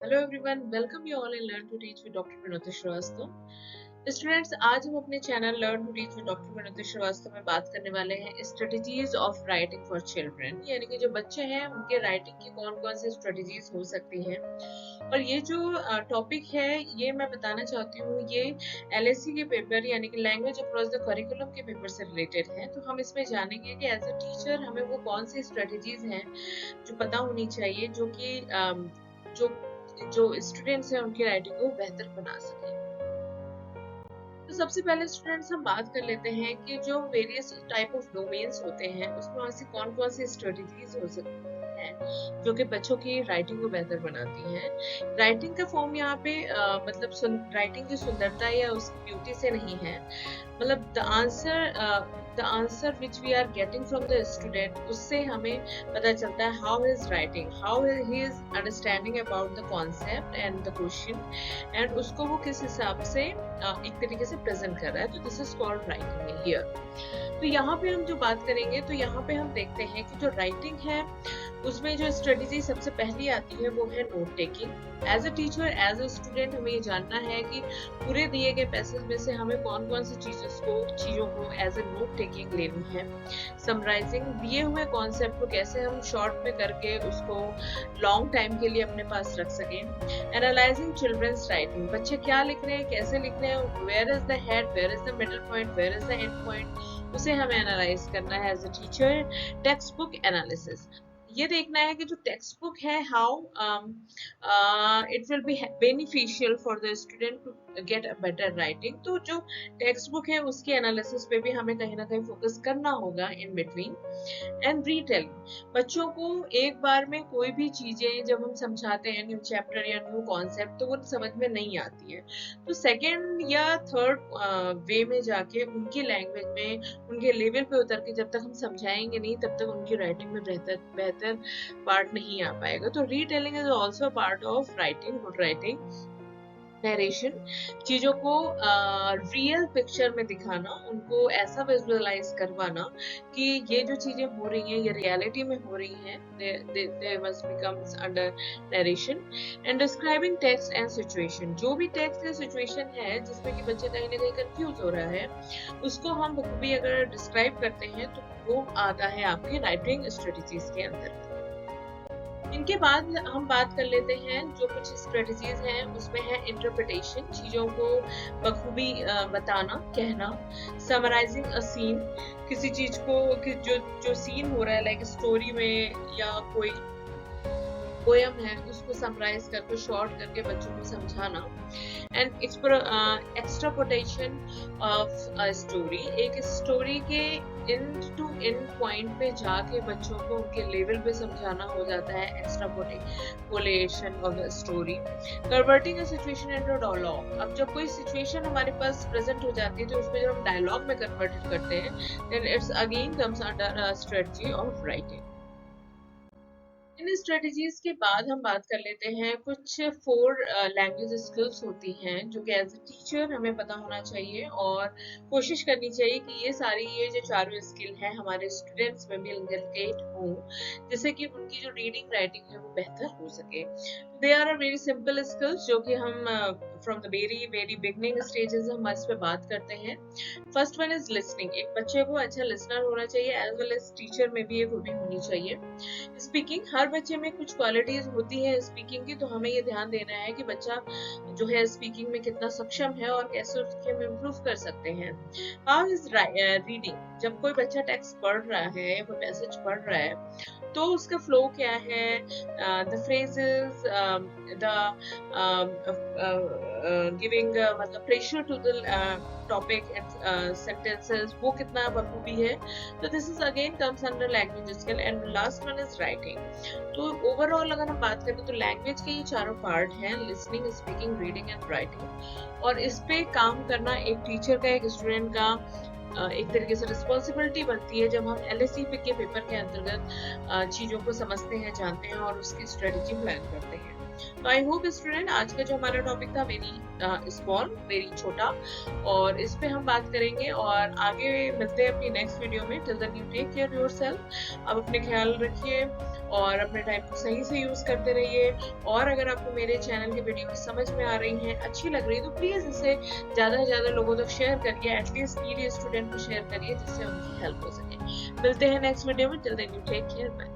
Hello everyone, welcome you all in learn to teach with doctor Vinod Srivastava. Students, आज हम अपने channel learn to teach with doctor Vinod Srivastava में बात करने वाले हैं strategies of writing for children, यानी कि जो बच्चे हैं उनके राइटिंग की कौन कौन सी स्ट्रेटजीज हो सकती हैं। और ये जो टॉपिक है ये मैं बताना चाहती हूँ, ये एलएससी के पेपर यानी कि लैंग्वेज अक्रॉस द करिकुलम के पेपर से रिलेटेड है। तो हम इसमें जानेंगे कि एज अ टीचर हमें वो कौन सी स्ट्रेटजीज हैं जो पता होनी चाहिए, जो कि जो जो स्टूडेंट्स हैं उनकी राइटिंग को बेहतर बना सके। तो सबसे पहले स्टूडेंट्स हम बात कर लेते हैं कि जो वेरियस टाइप ऑफ डोमेन्स होते हैं उसमें ऐसी कौन कौन सी स्ट्रेटजीज हो सकती हैं जो कि बच्चों की राइटिंग को बेहतर बनाती हैं। राइटिंग का फॉर्म यहाँ पे राइटिंग की सुंदरता या उसकी ब्यूटी से नहीं है, मतलब the answer which we are getting from the student, उससे हमें पता चलता है how is writing, how he is understanding about the concept and the question, and उसको वो किस हिसाब से एक तरीके से प्रेजेंट कर रहा है। तो this is called writing here. तो यहाँ पे हम जो बात करेंगे तो यहाँ पे हम देखते हैं कि जो राइटिंग है उसमें जो स्ट्रेटेजी सबसे पहली आती है वो है note taking. As a teacher, as a student हमें ये जानना है कि पूरे दिए गए पैसेज में से हमें कौन कौन सी चीजों को एज अ नोट टेकिंग लेनी है। समराइजिंग, दिए हुए कॉन्सेप्ट को कैसे हम शॉर्ट में करके उसको लॉन्ग टाइम के लिए अपने पास रख सकें। एनालाइजिंग चिल्ड्रंस राइटिंग, बच्चे क्या लिख रहे हैं, कैसे लिख रहे हैं, where is the head, where is the middle point, where is the end point, उसे हमें एनालाइज करना है as a teacher. Textbook analysis, ये देखना है कि जो टेक्स्ट बुक है how it will be beneficial for the student to get a better writing. तो जो टेक्स्ट बुक है उसके एनालिसिस पे भी हमें कहीं ना कहीं फोकस करना होगा इन बिटवीन। एंड रीटेलिंग, बच्चों को एक बार में कोई भी चीजें जब हम समझाते हैं, न्यू चैप्टर या न्यू कॉन्सेप्ट, तो वो समझ में नहीं आती है। तो सेकेंड या थर्ड वे में जाके उनकी लैंग्वेज में उनके लेवल पे उतर के जब तक हम समझाएंगे नहीं तब तक उनकी राइटिंग में बेहतर पार्ट नहीं आ पाएगा। तो retelling is also part of writing, good writing. Narration, चीजों को रियल पिक्चर में दिखाना, उनको ऐसा विजुअलाइज करवाना कि ये जो चीजें हो रही हैं ये रियलिटी में हो रही हैं, they must becomes under narration। and describing text and situation, जो भी टेक्स्ट या सिचुएशन है जिसमें कि बच्चे कहीं ना कहीं कंफ्यूज हो रहा है उसको हम बखूबी अगर डिस्क्राइब करते हैं तो वो आता है आपके राइटिंग स्ट्रेटजीज के अंदर। इनके बाद हम बात कर लेते हैं जो कुछ स्ट्रेटजीज हैं, उसमें है इंटरप्रिटेशन, चीजों को बखूबी बताना, कहना। समराइजिंग अ सीन, किसी चीज को कि जो सीन हो रहा है लाइक स्टोरी में या कोई पोयम है उसको समराइज करके शॉर्ट करके बच्चों को समझाना। एंड एक्स्ट्रापोर्टेशन ऑफ अ स्टोरी, एक स्टोरी के एंड टू एंड पॉइंट पे जाके बच्चों को उनके लेवल पे समझाना हो जाता है extrapolation of the story. Converting a situation into dialogue, अब जब कोई सिचुएशन हमारे पास प्रेजेंट हो जाती है तो उसको जब हम डायलॉग में कन्वर्ट करते हैं then it's again comes under a strategy of writing. इन स्ट्रेटजीज के बाद हम बात कर लेते हैं कुछ 4 लैंग्वेज स्किल्स होती हैं जो कि एज ए टीचर हमें पता होना चाहिए और कोशिश करनी चाहिए कि ये जो चारों स्किल हैं हमारे स्टूडेंट्स में भी इनकलकेट हों, जिससे कि उनकी जो रीडिंग राइटिंग है वो बेहतर हो सके। They are a very simple skills जो कि हम from the very very beginning stages हम इस पे बात करते हैं। फर्स्ट वन इज लिसनिंग, एक बच्चे को अच्छा लिसनर होना चाहिए एज वेल एज टीचर में भी ये खूबी होनी चाहिए। स्पीकिंग, हर बच्चे में कुछ क्वालिटीज होती है स्पीकिंग की, तो हमें ये ध्यान देना है कि बच्चा जो है स्पीकिंग में कितना सक्षम है और कैसे उसके हम इम्प्रूव कर सकते हैं। हाउ इज रीडिंग, जब कोई बच्चा टेक्स्ट पढ़ रहा है या कोई मैसेज पढ़ रहा है तो उसका फ्लो क्या है, द फ्रेजेस, द गिविंग मतलब pressure to the topic and sentences, वो कितना बखूबी है। तो this is again comes under language skill. And last one is writing. तो ओवरऑल अगर हम बात करें तो लैंग्वेज के ये चारों पार्ट हैं, listening, speaking, reading and writing, और इस पे काम करना एक टीचर का, एक स्टूडेंट का एक तरीके से रिस्पॉन्सिबिलिटी बनती है जब हम एलएससी के पेपर के अंतर्गत चीजों को समझते हैं, जानते हैं और उसकी स्ट्रेटेजी प्लान करते हैं। तो आई होप स्टूडेंट आज का जो हमारा टॉपिक था वेरी स्मॉल, वेरी छोटा, और इस पे हम बात करेंगे और आगे मिलते हैं अपनी नेक्स्ट वीडियो में। Till then you take care yourself. आप अपने ख्याल रखिए और अपने टाइम को सही से यूज करते रहिए। और अगर आपको मेरे चैनल की वीडियो समझ में आ रही हैं, अच्छी लग रही है, तो प्लीज इसे ज्यादा से ज्यादा लोगों तक शेयर करिए, एटलीस्ट नीडी स्टूडेंट को शेयर करिए जिससे उनकी हेल्प हो सके। मिलते हैं नेक्स्ट वीडियो में। Till then you take care, bye.